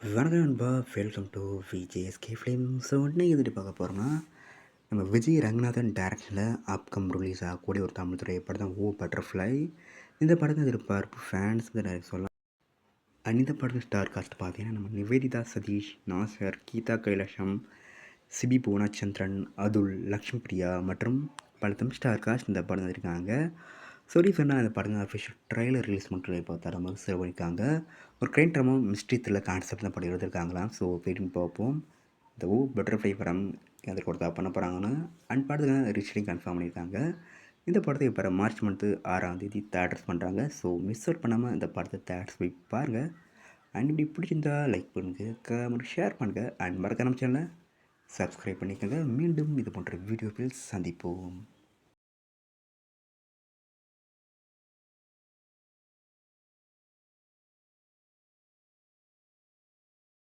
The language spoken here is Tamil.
வணக்கம் நண்பா, welcome to VJSK film. So இன்னைக்கு எதுட்டு பார்க்க போகிறோம்னா, நம்ம விஜய் ரங்கநாதன் டேரக்ஷனில் அப்கம் ரிலீஸ் ஆகக்கூடிய ஒரு தமிழ் திரைப்படம் தான் ஓ பட்டர்ஃப்ளை. இந்த படத்தை எதிர்பார்ப்பு ஃபேன்ஸ் சொல்லலாம். அண்ட் இந்த படத்தில் ஸ்டார் காஸ்ட் பார்த்தீங்கன்னா, நம்ம நிவேதிதா சதீஷ், நாசர், கீதா கைலாஷம், சிபி புவனச்சந்திரன், அதுல், லக்ஷ்மி பிரியா மற்றும் பல ஸ்டார் காஸ்ட் இந்த படம் இருக்காங்க. ஸோ ரீசெண்டாக இந்த படம் அஃபிஷியல் ட்ரெய்லர் ரிலீஸ் பண்ணுறது இப்போ தரமாக சேவ் பண்ணியிருக்காங்க. ஒரு crime drama mystery thriller concept தான் படம் எடுத்திருக்காங்களாம். ஸோ வெயிட்டிங் பார்ப்போம். இந்த பட்டர்ஃப்ளை படம் எதற்கு கொடுத்தா பண்ண போகிறாங்கன்னு அண்ட் படத்துக்கு ரிஜிஸ்டரிங் கன்ஃபார்ம் பண்ணியிருக்காங்க. இந்த படத்தை இப்போ மார்ச் மந்த்து 6ஆம் தேதி தேட்டர்ஸ் பண்ணுறாங்க. ஸோ மிஸ் அவுட் பண்ணாமல் இந்த படத்தை தேட்டர்ஸ் போய் பாருங்கள். அண்ட் இப்படி பிடிச்சிருந்தா லைக் பண்ணுங்கள், கமெண்ட், ஷேர் பண்ணுங்கள் அண்ட் மறக்காம சேனலை சப்ஸ்கிரைப் பண்ணிக்கோங்க. மீண்டும் இது போன்ற வீடியோவில் சந்திப்போம்.